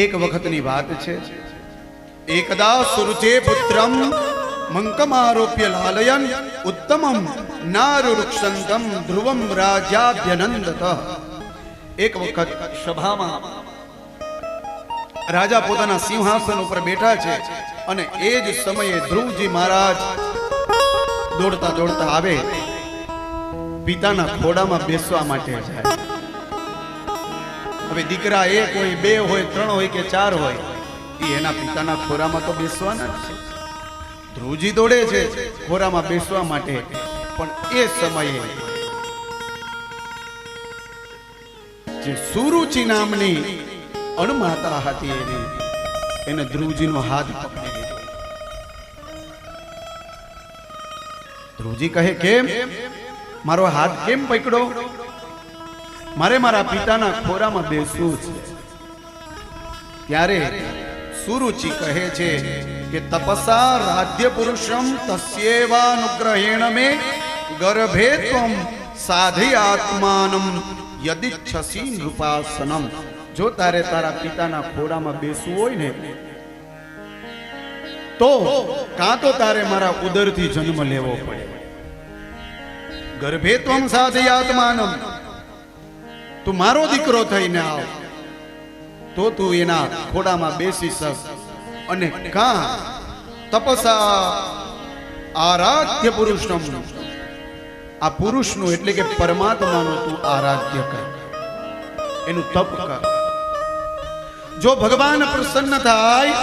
એક વખતની વાત છે. એકદા સુરજે પુત્રમ મંકમારોપ્ય લાલયન ઉત્તમમ નારુરુક્ષંતમ ધ્રુવમ રાજાભ્યનંદત. એક વખત સભામાં રાજા પોતાના સિંહાસન ઉપર બેઠા છે અને એ જ સમયે ધ્રુવજી મહારાજ દોડતા દોડતા આવે, પિતાના ખોડામાં બેસવા માટે જાય. હવે દીકરા એક હોય, બે હોય, ત્રણ હોય કે ચાર હોય, એ એના પિતાના ખોરામાં તો બેસવાના છે. ધ્રુવજી દોડે છે ખોરામાં બેસવા માટે, પણ એ સમયે જે સુરુચિ નામની અણમાતા હતી એને ધ્રુવજીનો હાથ પકડી લીધો. ધ્રુવજી કહે, કેમ મારો હાથ કેમ પકડો? મારે મારા પિતાના ખોરામાં બેસવું છે. ત્યારે સુરુચિ કહે છે કે તપસા રાજ્ય પુરુષમ તસ્યેવાનુગ્રહેણ મે ગર્ભે ત્વમ સાધી આત્માનમ યદિચ્છસી નૃપાસનમ. જો તારે તારા પિતાના ખોરામાં બેસવું હોય ને તો કાં તો તારે મારા ઉદરથી જન્મ લેવો પડે. ગર્ભે ત્વમ સાધી આત્માનમ, તું મારો દીકરો થઈને આવ તો તું એના ખોડામાં બેસી શક. અને કાં તપસા આરાધ્ય પુરુષમ, આ પુરુષનું એટલે કે પરમાત્માનું તું આરાધ્ય કર, એનું તપ કર. જો ભગવાન પ્રસન્ન થાય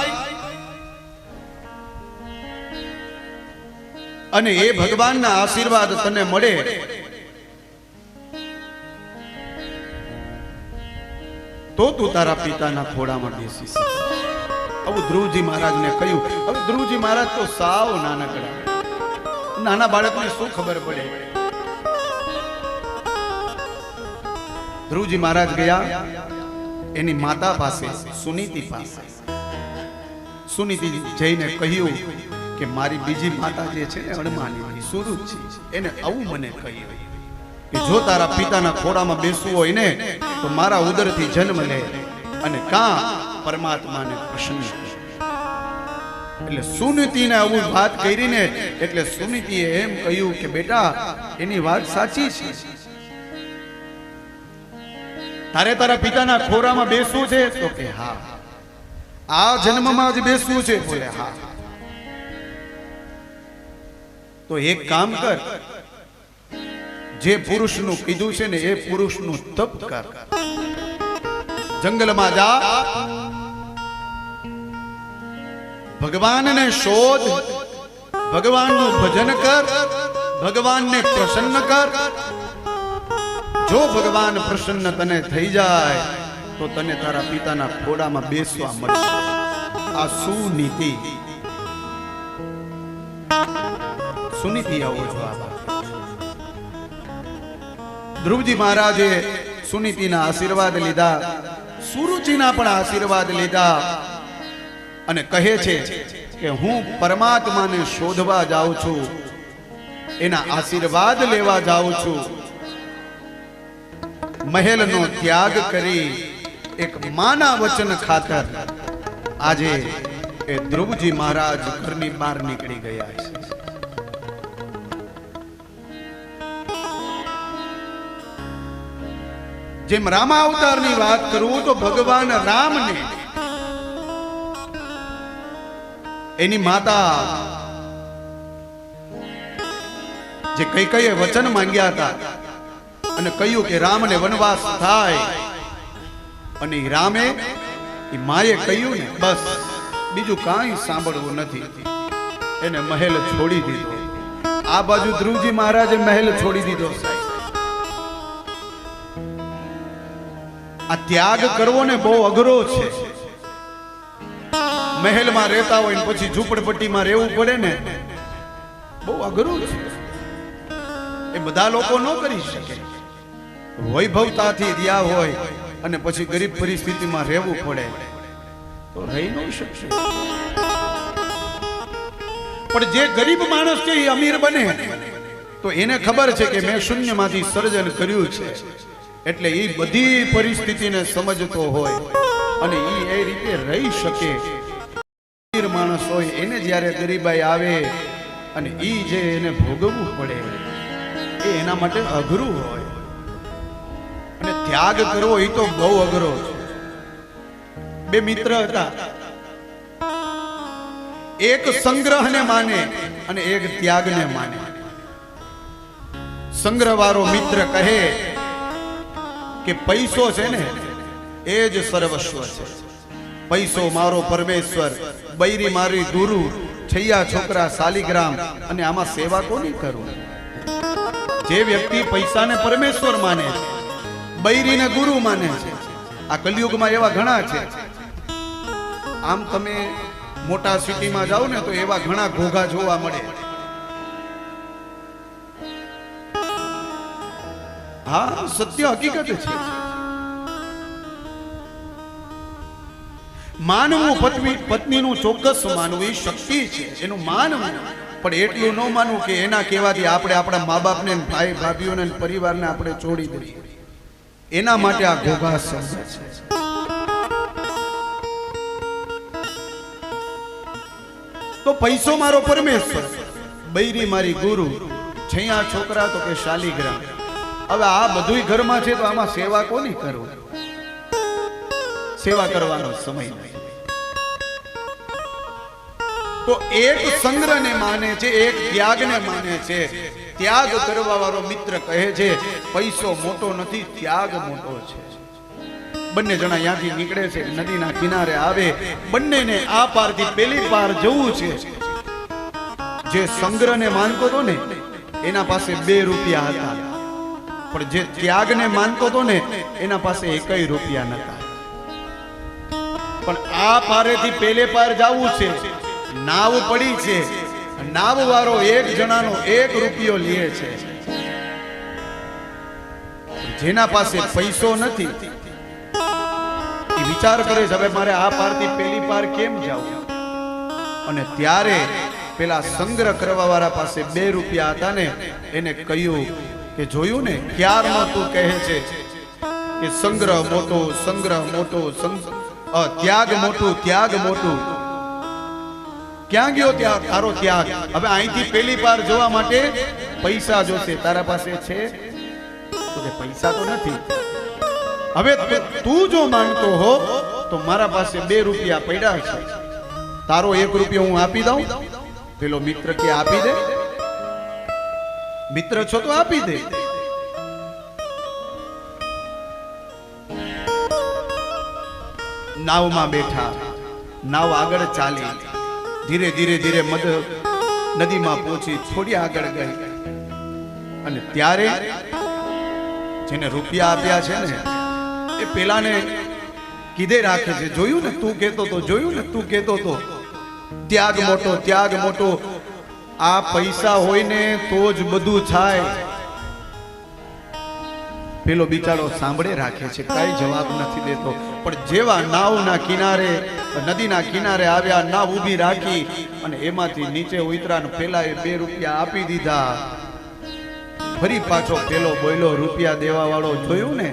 અને એ ભગવાનના આશીર્વાદ તને મળે તો તું તારા પિતાના ખોડામાં બેસી શકે. આવું ધ્રુવજી મહારાજને કહ્યું. હવે ધ્રુવજી મહારાજ તો સાવ નાનકડા, નાના બાળકને શું ખબર પડે. ધ્રુવજી મહારાજ ગયા એની માતા પાસે, સુનીતિ પાસે. સુનીતિ જઈને કહ્યું કે મારી બીજી માતા જે છે ને અણમાની સુરુચિ, એને આવું મને કહ્યું કે જો તારા પિતાના ખોડામાં બેસવું હોય ને તો મારા ઉદરથી જન્મ લે અને કાં પરમાત્માને પ્રસન્ન કર. એટલે સુનીતિને આવું વાત કરીને એટલે સુનીતિએ એમ કહ્યું કે બેટા એની વાત સાચી છે, તારે તારા પિતાના ખોરામાં બેસવું છે? તો કે હા. આ જન્મમાં જ બેસવું છે? બોલે હા. તો એક કામ કર, જે પુરુષનું કીધું છે ને એ પુરુષનું તપ કર. જંગલમાં જા, ભગવાનને શોધ, ભગવાનનું ભજન કર, ભગવાનને પ્રસન્ન કર. જો ભગવાન પ્રસન્ન તને થઈ જાય તો તને તારા પિતાના ખોડામાં બેસવા મળશે. આ સુનીતિ, સુનીતિ આવો જવાબ. ધ્રુવજી મહારાજે સુનીતિના આશીર્વાદ લીધા, સુરુચિના પણ આશીર્વાદ લીધા અને કહે છે કે હું પરમાત્માને શોધવા જાઉં છું, એના આશીર્વાદ લેવા જાઉં છું. મહેલનો ત્યાગ કરી એક માના વચન ખાતર આજે એ ધ્રુવજી મહારાજ ઘરની બહાર નીકળી ગયા છે. જેમ રામાવતારની વાત કરું તો ભગવાન રામને એની માતા જે કઈ વચન માંગ્યા હતા અને કહ્યું કે રામને વનવાસ થાય, અને રામે એ માએ કહ્યું ને બસ બીજું કાંઈ સાંભળવું નથી, એને મહેલ છોડી દીધો. આ બાજુ ધ્રુવજી મહારાજે મહેલ છોડી દીધો. આ ત્યાગ કરવો ને બહુ અઘરો છે. મહેલમાં રહેતા હોય ને પછી ઝૂંપડપટ્ટીમાં રહેવું પડે ને, બહુ અઘરું છે. એ બધા લોકો ન કરી શકે. વૈભવતાથી રહ્યા હોય અને પછી ગરીબ પરિસ્થિતિમાં રહેવું પડે તો રહી ન શકશે. પણ જે ગરીબ માણસ છે એ અમીર બને તો એને ખબર છે કે મેં શૂન્યમાંથી સર્જન કર્યું છે, એટલે એ બધી પરિસ્થિતિને સમજતો હોય અને એ રીતે રહી શકે. માણસ હોય એને જ્યારે ગરીબાઈ આવે અને ઈ જે એને ભોગવવું પડે એ એના માટે અઘરું હોય. અને ત્યાગ કરવો એ તો બહુ અઘરો છે. બે મિત્ર હતા, એક સંગ્રહને માને અને એક ત્યાગને માને. સંગ્રહ વાળો મિત્ર કહે કે પૈસો છે ને એ જ સર્વસ્વ છે. પૈસો મારો પરમેશ્વર, બૈરી મારી ગુરુ, છૈયા છોકરા શાલિગ્રામ, અને આમાં સેવા કોની કરું? જે વ્યક્તિ પૈસાને પરમેશ્વર માને છે, બૈરીને ગુરુ માને છે, આ કલયુગમાં એવા ઘણા છે. આમ તમે મોટા સિટીમાં જાઓ ને તો એવા ઘણા ઘોઘા જોવા મળે. હા, સત્ય હકીકત છે. માનવું પત્નીનું ચોક્કસ માનવું એ શક્તિ છે, એનું માનવું. પણ એટલું ન માનવું કે એના કહેવાથી આપણે આપણા મા બાપને, ભાઈ ભાભીઓને, પરિવારને આપણે છોડી દઈએ. એના માટે આ ઘોઘા શબ્દ છે. તો પૈસો મારો પરમેશ્વર, બૈરી મારી ગુરુ, છૈયા છોકરા તો કે શાલિગ્રામ. હવે આ બધું ઘરમાં છે તો આમાં સેવા કોની કરવું? સેવા કરવાનો સમય નહીં. તો એક સંગ્રહને માને છે, એક ત્યાગને માને છે. ત્યાગ કરવા વાળો મિત્ર કહે છે પૈસો મોટો નથી, ત્યાગ મોટો છે. બંને જણા ત્યાંથી નીકળે છે, નદીના કિનારે આવે. બંનેને આ પારથી પેલી પાર જવું છે. જે સંગ્રહને માનતો હતો ને એના પાસે 2 રૂપિયા હતા, પણ જે ત્યાગને માનતો હતો ને એના પાસે 1 રૂપિયા નતા. પણ આ પારેથી પેલે પાર જવું છે, નાવ પડી છે. નાવ વાળો એક જણાનો 1 રૂપિયો લે છે. જેના પાસે પૈસો નથી એ વિચાર કરે છે હવે મારે આ પારથી પેલી પાર કેમ જાવું? અને ત્યારે પેલા સંગ્રહ કરવા વાળા પાસે 2 રૂપિયા હતા ને એને કહ્યું કે જોયું ને ક્યારનો તું કહે છે કે સંગ્રહ મોટો, સંગ્રહ મોટો, ત્યાગ મોટું, ત્યાગ મોટું. ક્યાં ગયો તારો ત્યાગ? હવે અહીંથી પેલી પાર જવા માટે પૈસા જોશે. તારા પાસે છે? તો કે પૈસા તો નથી. હવે તું જો માનતો હો તો મારા પાસે 2 રૂપિયા પડ્યા છે, તારો 1 રૂપિયો હું આપી દઉં? પેલો મિત્ર કે આપી દે. મિત્ર છો તો આપી દે. નાવમાં બેઠા, નાવ આગળ ચાલી, ધીરે ધીરે ધીરે નદીમાં પહોંચી, થોડી આગળ ગઈ. અને ત્યારે જેને રૂપિયા આપ્યા છે ને એ પેલાને કીધે રાખે છે. જોયું ને તું કહેતો તો, જોયું ને તું કહેતો તો ત્યાગ મોટો, ત્યાગ મોટો. આ પૈસા હોય ને તો જ બધું થાય. પેલો બિચારો સાંભળે રાખે છે, કઈ જવાબ નથી દેતો. પણ જેવા નાવના કિનારે, નદીના કિનારે આવ્યા, નાવ ઊભી રાખી અને એમાંથી નીચે ઉતરાને પેલા 2 રૂપિયા આપી દીધા. ફરી પાછો પેલો બોલ્યો, રૂપિયા દેવા વાળો જોયું ને,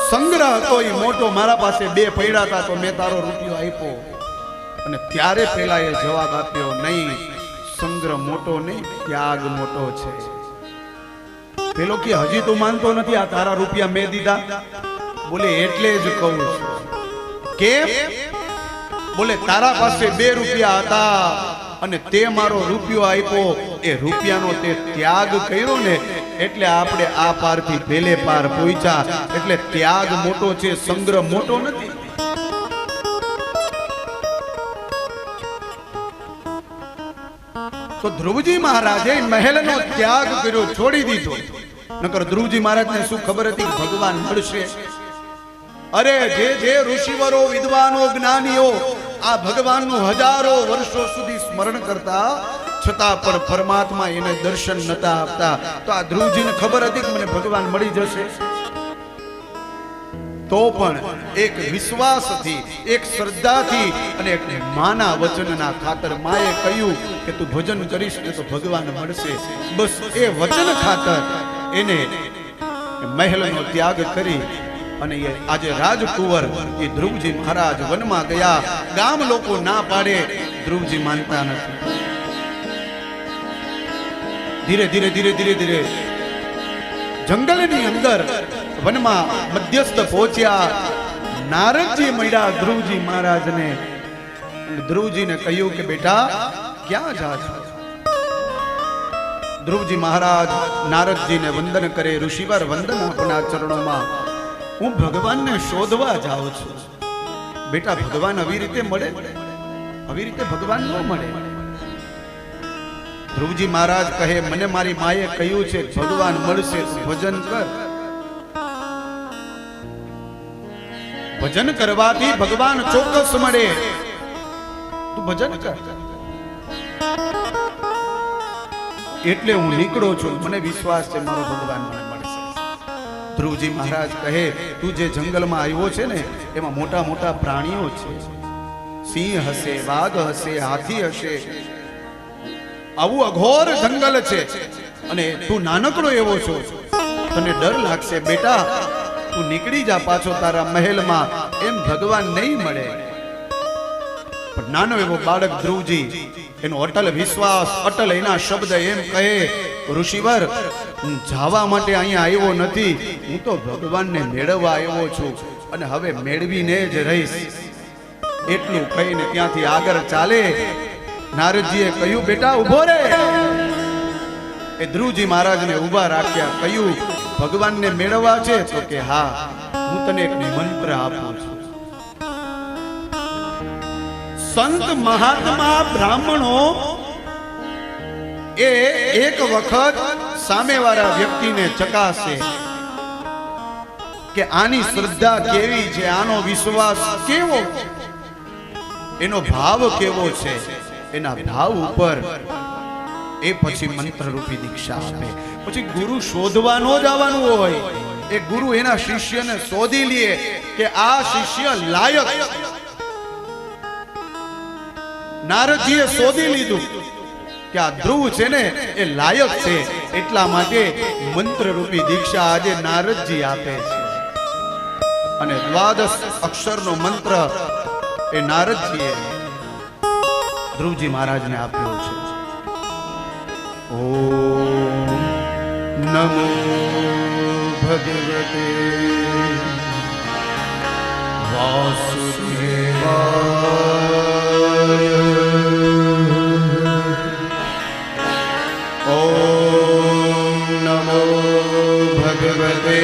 સંગ્રહ હતો એ મોટો, મારા પાસે 2 પડ્યા હતા તો મેં તારો રૂપિયો આપ્યો. અને ત્યારે પેલા એ જવાબ આપ્યો, નહીં, સંગ્રહ મોટો નહીં, ત્યાગ મોટો છે. પેલો કે હજી તું માનતો નથી, આ તારા રૂપિયા મેં દીધા? બોલે એટલે જ કહું છું. કેમ? બોલે તારા પાસે 2 રૂપિયા હતા અને તે મારો રૂપિયો આપ્યો, એ રૂપિયાનો તે ત્યાગ કર્યો ને એટલે આપણે આ પારથી પેલે પાર પહોંચ્યા. એટલે ત્યાગ મોટો છે, સંગ્રહ મોટો નથી. તો ધ્રુવજી મહારાજે મહેલનો ત્યાગ કર્યો, છોડી દીધો. નકર ધ્રુવજી મહારાજને શું ખબર હતી ભગવાન મળશે? અરે જે ઋષિવરો, વિદ્વાનો, જ્ઞાનીઓ આ ભગવાનનું હજારો વર્ષો સુધી સ્મરણ કરતા છતાં પણ પરમાત્મા એને દર્શન નતા આપતા. તો આ ધ્રુવજીને ખબર હતી કે મને ભગવાન મળી જશે. તો પણ એક વિશ્વાસથી, એક શ્રદ્ધાથી અને એક માના વચનના ખાતર માએ કહ્યું કે તું ભજન કરીશ ને તો ભગવાન મળશે. બસ એ વચન ખાતર એને મહેલનો ત્યાગ કરી અને એ આજે રાજકુંવર એ ધ્રુવજી મહારાજ વનમાં ગયા, ગામ લોકો ના પાડે, ધ્રુવજી માનતા નથી. ધીરે ધીરે ધીરે ધીરે ધીરે જંગલની અંદર વનમાં મધ્યસ્થ પહોંચ્યા. નારદજી મળ્યા ધ્રુવજી મહારાજને. ધ્રુવજીને કહ્યું કે બેટા ક્યાં જા છો? ધ્રુવજી મહારાજ નારદજીને વંદન કરે, ઋષિવાર વંદન આપના ચરણોમાં. હું ભગવાનને શોધવા જાઉં છું. બેટા ભગવાન આવી રીતે મળે? આવી રીતે ભગવાન ન મળે. ધ્રુવજી મહારાજ કહે, મને મારી માએ કહ્યું છે ભગવાન મળશે તો ભજન કર. ભજન કરવાથી ભગવાન ચોક્કસ મળે. તું ભજન કર. એટલે હું નીકળો છું, મને વિશ્વાસ છે મારો ભગવાન મને મળશે. ધ્રુવજી મહારાજ કહે, તું જે જંગલમાં આવ્યો છે ને એમાં મોટા મોટા પ્રાણીઓ છે. સિંહ હશે, વાઘ હશે, હાથી હશે. આવું અઘોર જંગલ છે અને તું નાનકડો એવો છો, તને ડર લાગશે. બેટા તું નીકળી જા પાછો તારા મહેલમાં, એમ ભગવાન નહીં મળે. પણ નાનો એવો બાળક ધ્રુવજી, એનો અટલ વિશ્વાસ, અટલ એના શબ્દ એમ કહે, ઋષિવર હું જવા માટે અહીંયા આવ્યો નથી, હું તો ભગવાનને મેળવવા આવ્યો છું અને હવે મેળવીને જ રહીશ. એટલું કહીને ત્યાંથી આગળ ચાલે. નારદજીએ કહ્યું, બેટા ઉભો રે. એ ધ્રુવજી મહારાજને ઊભા રાખ્યા. કહ્યું, ભગવાનને મેળવવા છે? તો કે હા, હું તને એક મંત્ર આપું છું. સંત મહાત્મા બ્રાહ્મણો એ એક વખત સામેવાળા વ્યક્તિને ચકાસે કે આની શ્રદ્ધા કેવી છે, આનો વિશ્વાસ કેવો છે, એનો ભાવ કેવો છે. એના ભાવ ઉપર એ પછી મંત્ર રૂપી દીક્ષા આપે. પછી ગુરુ શોધવા ન જવાનું હોય, એ ગુરુ એના શિષ્યને શોધી લે કે આ શિષ્ય લાયક. નારદજીએ શોધી લીધું કે આ ધ્રુવ છે ને એ લાયક છે, એટલા માટે મંત્ર રૂપી દીક્ષા આજે નારદજી આપે છે. અને 12 અક્ષરનો મંત્ર એ નારદજીએ ધ્રુવજી મહારાજને આપ્યો છે. ઓમ નમો ભગવતે વાસુદેવાય. ઓમ નમો ભગવતે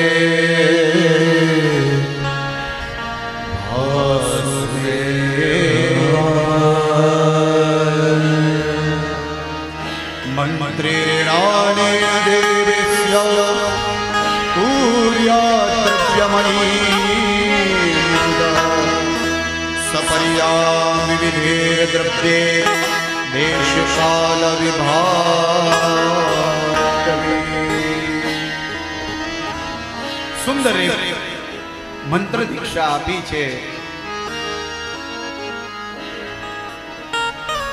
મંત્રેણાનેન દેવસ્ય પૂર્યાત્રવ્યમણીદા સપર્યામિ વિધે દ્રવ્યે દેશકાલ વિભાગમે. સુંદર મંત્ર દીક્ષા આપી છે.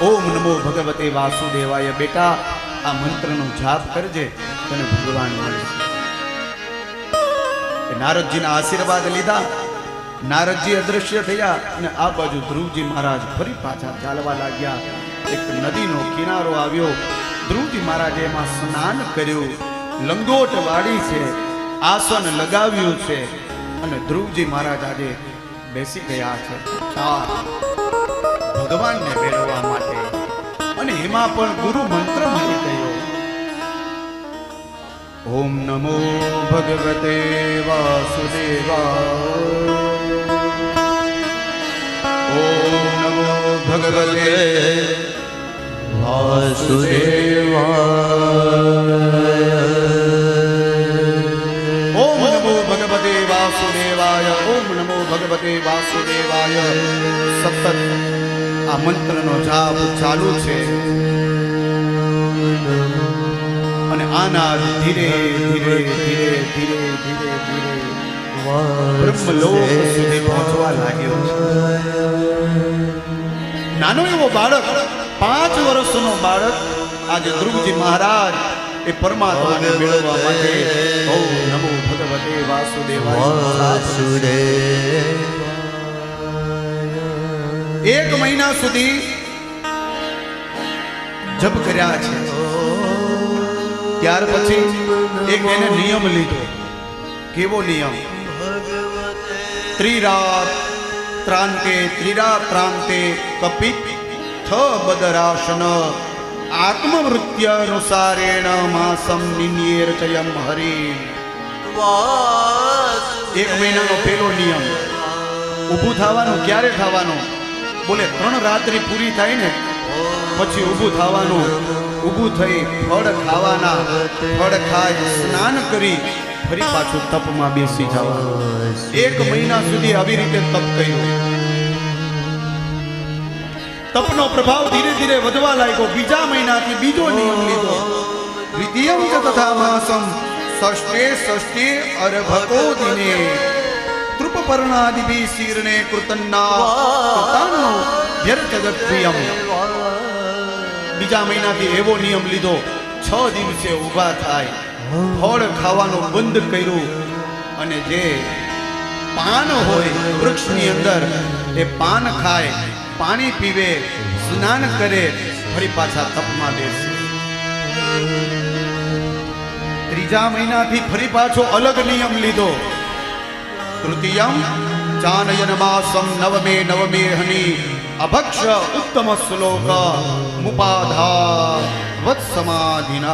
ઓમ નમો ભગવતે વાસુદેવાય. બેટા આ મંત્રનો જાપ કરજે, તને ભગવાન મળશે. નારદજીના આશીર્વાદ લીધા. નારદજી અદ્રશ્ય થયા અને આ બાજુ ધ્રુવજી મહારાજ ફરી પાછા ચાલવા લાગ્યા. એક નદીનો કિનારો આવ્યો. ધ્રુવજી મહારાજે એમાં સ્નાન કર્યું, લંગોટ વાળી છે, આસન લગાવ્યું છે અને ધ્રુવજી મહારાજ આજે બેસી ગયા છે ભગવાનને મેળવવા માટે. અને એમાં પણ ગુરુ મંત્ર મળી ગયો. ઓમ નમો ભગવતે વાસુદેવાય. ઓમ નમો ભગવતે વાસુદેવાય. ઓમ નમો ભગવતે વાસુદેવાય. ઓમ નમો ભગવતે વાસુદેવાય. સતત આ મંત્રનો જાપ ચાલુ છે અને આના ધીરે ધીરે ધીરે ધીરે ધીરે ધીરે બ્રહ્મલોક સુધી પહોંચવા લાગ્યો છે. નાનો એવો બાળક, 5 વર્ષનો બાળક, આજે ધ્રુવજી મહારાજ એ પરમાત્માને મેળવવા માટે ઓમ નમો ભગવતે ભગવતે વાસુદેવાય વાસુદેવ 1 મહિના સુધી જપ કર્યા છે. ત્યાર પછી એક એને નિયમ લીધો. કેવો નિયમ? ત્રિરાત્રાંતે કપિત થ બદરાશન આત્મવૃત્યાનુસારેણ માસમ નિન્યેરચયમ હરિ. 1 મહિનાનો પહેલો નિયમ. ઊભું થવાનું ક્યારે થવાનું? બોલે 3 રાત્રિ પૂરી થાય ને પછી ઊભું થવાનું. ઊભું થઈ ફળ ખાવાના. ફળ ખાઈ સ્નાન કરી ફરી પાછું તપમાં બેસી જવાનું. 1 મહિના સુધી આવી રીતે તપ કર્યું. તપનો પ્રભાવ ધીરે ધીરે વધવા લાગ્યો. બીજા મહિનાથી બીજો નિયમ લીધો. દ્વિતીયમ ચ તથા માસમ ષષ્ઠે અર્ભકો દિને તૃપપર્ણાદિભિ શીર્ણે કૃતન્નો વ્યર્થજપ્રિયમ. બીજા મહિનાથી એવો નિયમ લીધો. 6 દિવસે ઊભા થાય, ફળ ખાવાનું બંધ કર્યું અને જે પાન હોય વૃક્ષની અંદર એ પાન ખાય, પાણી પીવે, સ્નાન કરે, ફરી પાછા તપમાં બેસે. ત્રીજા મહિનાથી ફરી પાછો અલગ નિયમ લીધો. તૃતીયમ ચાનયન માસમ નવમે હની અભક્ષ ઉત્તમ શ્લોક મુપાધા વત્સમાધિનઃ.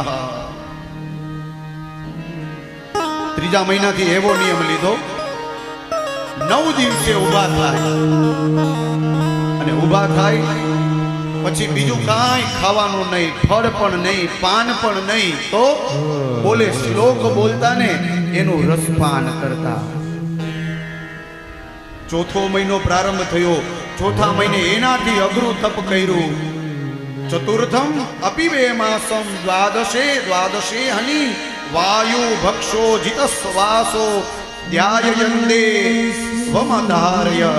ત્રીજા મહિનાથી એવો નિયમ લીધો. 9 દિવસે ઊભા થાય અને ઊભા થાય પછી બીજું કાંઈ ખાવાનું નહીં, ફળ પણ નહીં, પાન પણ નહીં, તો બોલે શ્લોક બોલતા ને એનું રસપાન કરતા. ચોથો મહિનો પ્રારંભ થયો. ચોથા મહિને એનાથી અઘરું તપ કર્યું. ચતુર્થમ અપિવે માસમ દ્વાદશે હની વાયુ ભક્ષો જીત શ્વાસો ધ્યાયયંદે સ્વમધાર્ય.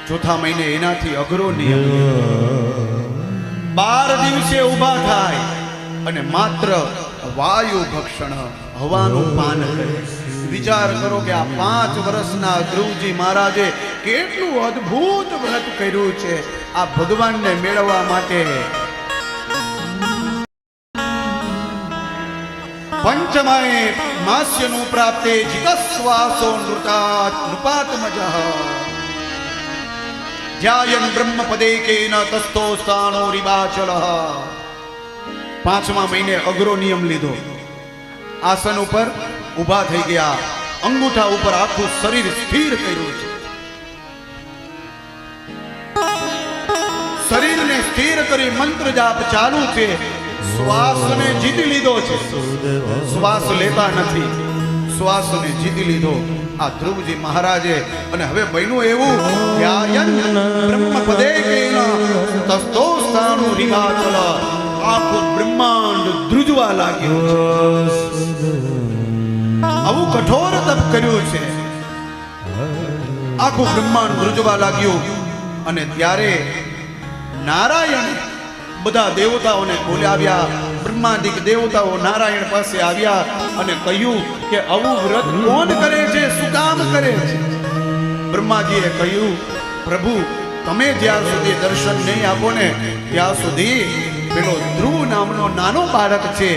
ચોથા મહિને એનાથી અઘરો નિયમ. 12 દિવસે ઊભા થાય અને માત્ર વાયુ ભક્ષણ, હવાનું પાન કરે. વિચાર કરો કે આ 5 વર્ષના ધ્રુવજી મહારાજે કેટલું અદ્ભુત વ્રત કર્યું છે આ ભગવાનને મેળવવા માટે. પંચમાએ માસ્યનું પ્રાપ્તે જીતસ્વાસો નૃપાત્મજઃ ધ્યાયન બ્રહ્મપદેકેન તસ્થો સ્થાણો રિવાચલઃ. 5મા મહિને અઘરો નિયમ લીધો. આસન ઉપર ઊભા થઈ ગયા. અંગૂઠા ઉપર આખું શરીર સ્થિર કર્યું છે. શરીરને સ્થિર કરી મંત્ર જાપ ચાલુ છે. શ્વાસને જીતી લીધો છે. શ્વાસ લેતા નથી, શ્વાસને જીતી લીધો આ ધ્રુવજી મહારાજે. અને હવે બન્યું એવું ધ્યાયન બ્રહ્મપદેકેન તસ્થો સ્થાણો રિવાચલ. આખું બ્રહ્માંડ ધ્રુજવા લાગ્યું. આવું કઠોર તપ કર્યું છે. આખું બ્રહ્માંડ ધ્રુજવા લાગ્યું. અને ત્યારે નારાયણ બધા દેવતાઓને બોલાવ્યા. બ્રહ્માદિક દેવતાઓ નારાયણ પાસે આવ્યા અને કહ્યું કે આવું વ્રત કોણ કરે છે, શું કામ કરે છે? બ્રહ્માજીએ કહ્યું, પ્રભુ તમે જ્યાં સુધી દર્શન નહીં આપો ને ત્યાં સુધી પેલો ધ્રુવ નામનો નાનો બાળક છે,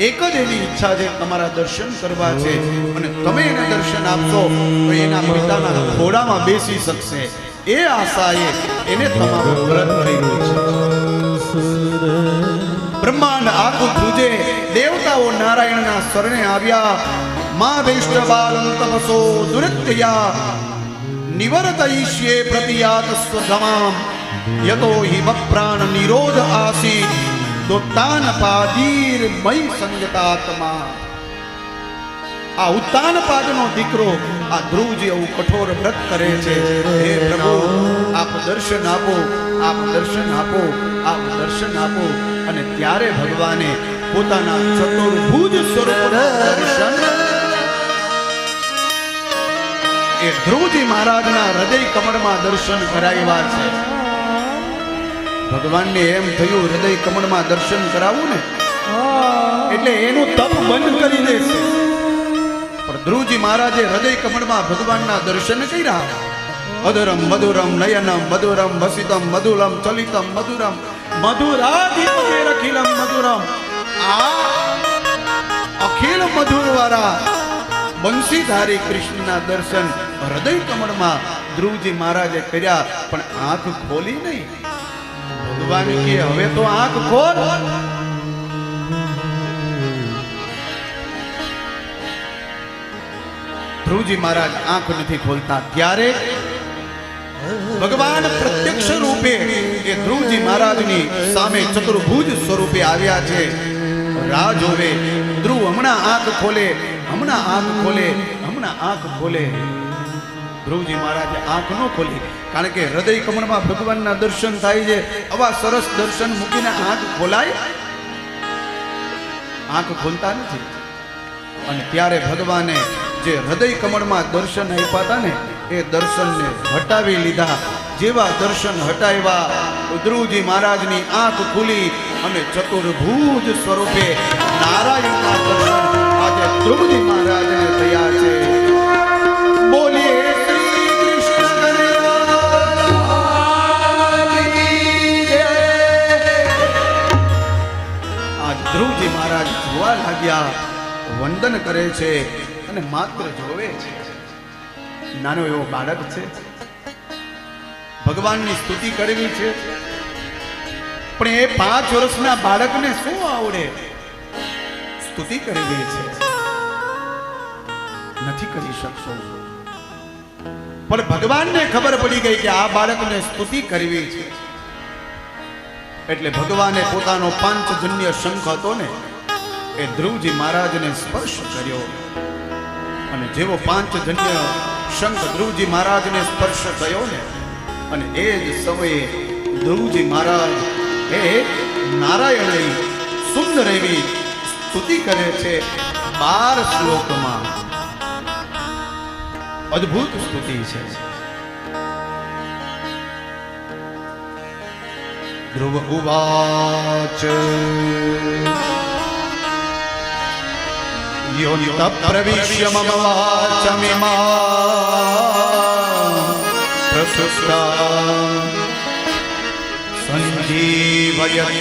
એક જ એની ઈચ્છા છે તમારા દર્શન કરવા છે. અને તમે એને દર્શન આપશો તો એના પિતાના ઘોડામાં બેસી શકશે. એ આશાએ એને તમારું વ્રત કર્યું છે. બ્રહ્માંડ આખું ધ્રુજે. દેવતાઓ નારાયણના શરણે આવ્યા. મા વૈષ્ણવ બાલં તપસો દુરત્યા નિવર્તયિષ્યે પ્રતિયાત સ્વધમામ યતો હિ પ્રાણ નિરોધ આસી દોત્તાન પાદીર મય સંગતાત્મા. આ ઉત્તાનપાદનો દીકરો આ ધ્રુવજી આવું કઠોર વ્રત કરે છે. હે પ્રભુ આપ દર્શન આપો, આપ દર્શન આપો, આપ દર્શન આપો. અને ત્યારે ભગવાને પોતાના ચતુર્ભુજ સ્વરૂપના દર્શન એ ધ્રુવજી મહારાજના હૃદય કમળમાં દર્શન કરાવ્યા છે. ભગવાનને એમ થયું હૃદય કમળમાં દર્શન કરાવું ને એટલે એનું તપ બંધ કરી દેશે. પણ ધ્રુવજી મહારાજે હૃદય કમળમાં ભગવાનના દર્શન કર્યા. અધરમ મધુરમ નયનમ મધુરમ વસિતમ મધુરમ ચલિતમ મધુરમ મધુરાધિપતિરખિલમ મધુરમ. આ અખિલ મધુર વાળા બંસીધારી કૃષ્ણના દર્શન હૃદય કમળમાં ધ્રુવજી મહારાજે કર્યા. પણ આંખ ખોલી નહીં. ભગવાન કે હવે તો આંખ ખોલ. ધ્રુવજી મહારાજ આંખ નથી ખોલતા. ત્યારે ભગવાન પ્રત્યક્ષ રૂપે એ ધ્રુવજી મહારાજની સામે ચતુર્ભુજ સ્વરૂપે આવ્યા છે. રાહ જોવે ધ્રુવ હમણાં આંખ ખોલે, હમણાં આંખ ખોલે, હમણાં આંખ ખોલે. ધ્રુવજી મહારાજે આંખ ન ખોલી, કારણ કે હૃદય કમળમાં ભગવાનના દર્શન થાય છે. આવા સરસ દર્શન મૂકીને આંખ ખોલાય? આંખ ખોલતા નથી. અને ત્યારે ભગવાને જે હૃદય કમળમાં દર્શન આપ્યા હતા ને એ દર્શનને હટાવી લીધા. જેવા દર્શન હટાવ્યા ધ્રુવજી મહારાજની આંખ ખુલી અને ચતુર્ભુજ સ્વરૂપે નારાયણના દર્શન આજે ધ્રુવજી મહારાજને થયા છે. બોલીએ શ્રી કૃષ્ણ આ ધ્રુવજી મહારાજ જોવા લાગ્યા, વંદન કરે છે અને માત્ર જોવે છે. નાનો એવો બાળક છે, ભગવાનની સ્તુતિ કરવી છે, પણ એ 5 વર્ષના બાળકને શું આવડે? સ્તુતિ કરવી છે, નથી કરી શકશો. પણ ભગવાનને ખબર પડી ગઈ કે આ બાળકને સ્તુતિ કરવી છે. એટલે ભગવાને પોતાનો પાંચજન્ય શંખ હતો ને એ ધ્રુવજી મહારાજને સ્પર્શ કર્યો. અને જેવો પાંચજન્ય શંખ ધ્રુવજી મહારાજને સ્પર્શ થયો ને અને એ જ સમયે ધ્રુવજી મહારાજ એ નારાયણની સુંદર એવી સ્તુતિ કરે છે. 12 શ્લોકમાં અદ્ભુત સ્તુતિ છે. ધ્રુવ ઉવાચ યોનિત પ્રવિશ્ય મમ વાચમિમા પ્રસુપ્તા સંજીવયત્યખિલ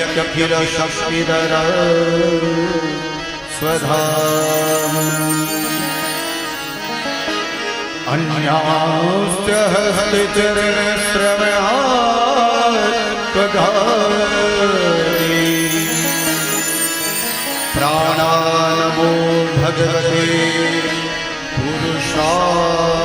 શક્તિધર સ્વધામ અન્યાસ્ત હસ્તચરણ શ્રવણાત્મધારી પ્રાણાનમો ભગવતે પુરુષાય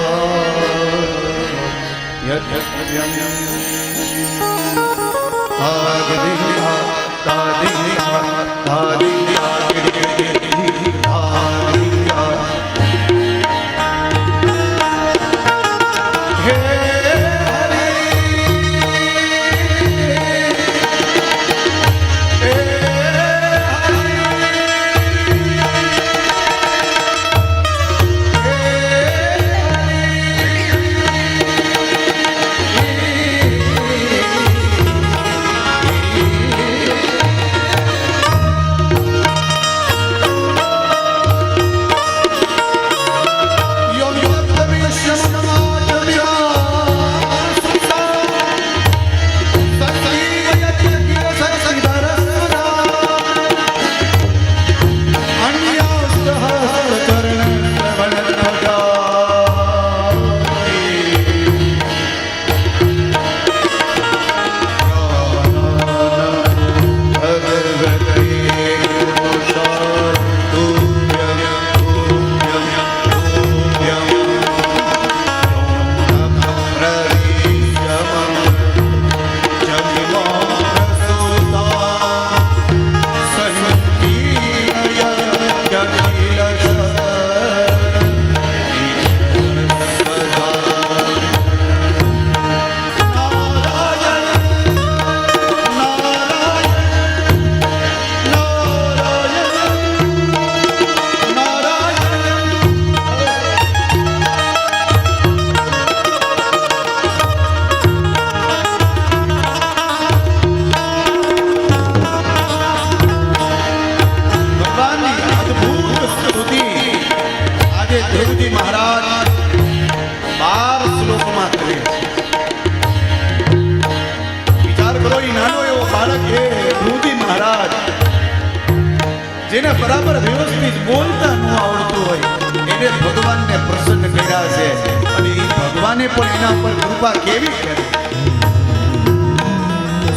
બરાબર વ્યવસ્થિત બોલતા ન આવડતું હોય એને ભગવાનને પ્રસન્ન કર્યા છે અને એ ભગવાને પણ એના પર કૃપા કેવી કરી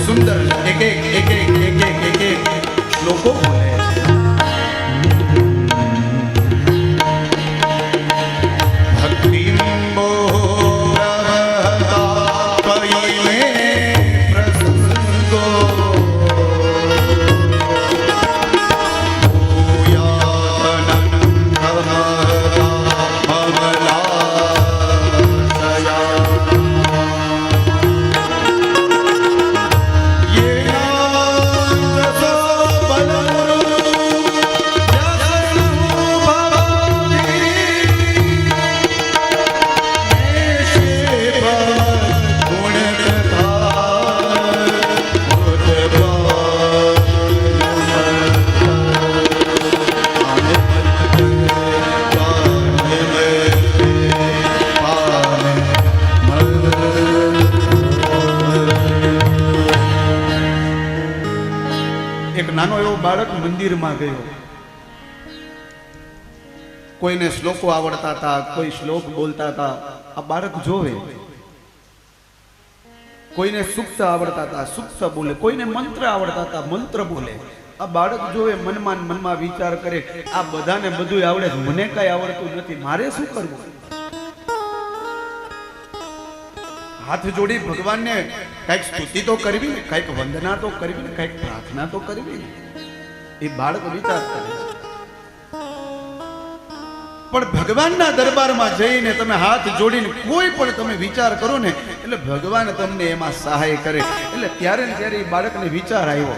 સુંદર એક શ્લોકો બોલે છે ભક્તિમ નાનો એવો બાળક મંદિરમાં ગયો કોઈને શ્લોકો આવડતા હતા કોઈ શ્લોક બોલતા હતા આ બાળક જોવે કોઈને સુક્ત આવડતા હતા સુક્ત બોલે કોઈને મંત્ર આવડતા હતા મંત્ર બોલે આ બાળક જોવે મનમાં વિચાર કરે આ બધાને બધું આવડે છે મને કઈ આવડતું નથી મારે શું કરવું હાથ જોડી ભગવાનને કઈક સ્તુતિ તો કરવી ને કઈક વંદના તો કરવી ને કઈક પ્રાર્થના તો કરવી ને એ બાળક વિચાર કરે છે પણ ભગવાનના દરબારમાં જઈને તમે હાથ જોડીને કોઈ પણ તમે વિચાર કરો ને એટલે ભગવાન તમને એમાં સહાય કરે એટલે ત્યારે ને ત્યારે એ બાળકને વિચાર આવ્યો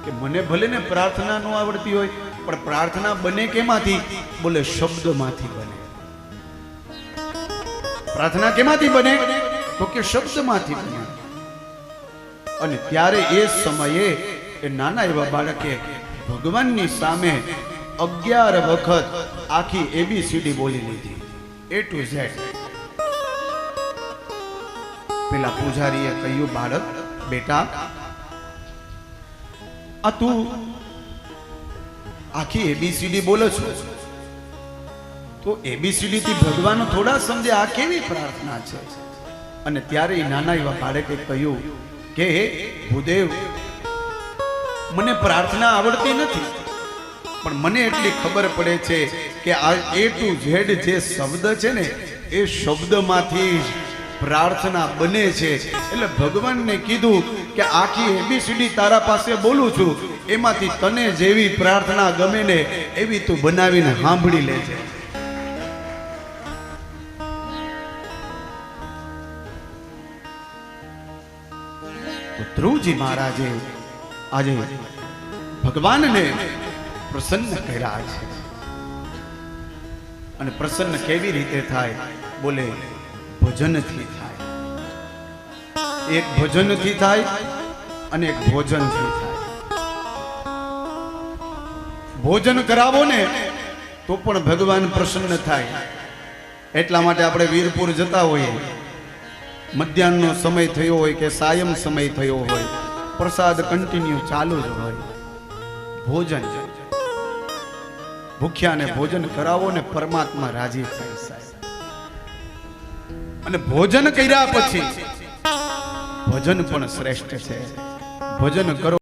કે મને ભલે ને પ્રાર્થના ન આવડતી હોય પણ પ્રાર્થના બને કેમાંથી બોલે શબ્દમાંથી બને પ્રાર્થના કેમાંથી બને તો કે શબ્દમાંથી બન્યા અને ત્યારે એ સમયે એ નાના એવા બાળકે ભગવાનની સામે 11 વખત આખી એબીસીડી બોલી લીધી A to Z પેલા પૂજારીએ કહ્યું બાળક બેટા આ તું આખી એબીસીડી બોલે છો તો એબીસીડી થી ભગવાન થોડા સમજે આ કેવી પ્રાર્થના છે અને ત્યારે એ નાના એવા બાળકે કહ્યું કે ભૂદેવ મને પ્રાર્થના આવડતી નથી પણ મને એટલી ખબર પડે છે કે આ A to Z જે શબ્દ છે ને એ શબ્દમાંથી જ પ્રાર્થના બને છે એટલે ભગવાનને કીધું કે આખી એબીસીડી તારા પાસે બોલું છું એમાંથી તને જેવી પ્રાર્થના ગમે ને એવી તું બનાવીને સાંભળી લેજે ધ્રુવજી મહારાજે આજે ભગવાનને પ્રસન્ન કર્યા છે અને પ્રસન્ન કેવી રીતે થાય બોલે ભજનથી થાય એક ભજનથી થાય અને એક ભોજનથી થાય ભોજન કરાવો ને તો પણ ભગવાન પ્રસન્ન થાય એટલા માટે આપણે વીરપુર જતા હોઈએ મધ્યાહનનો સમય થયો હોય કે સાયમ સમય થયો હોય પ્રસાદ કન્ટિન્યુ ચાલુ જ હોય ભોજન ભૂખ્યાને ભોજન કરાવો ને પરમાત્મા રાજી થાય સાહેબ અને ભોજન કર્યા પછી ભજન પણ શ્રેષ્ઠ છે ભજન કરો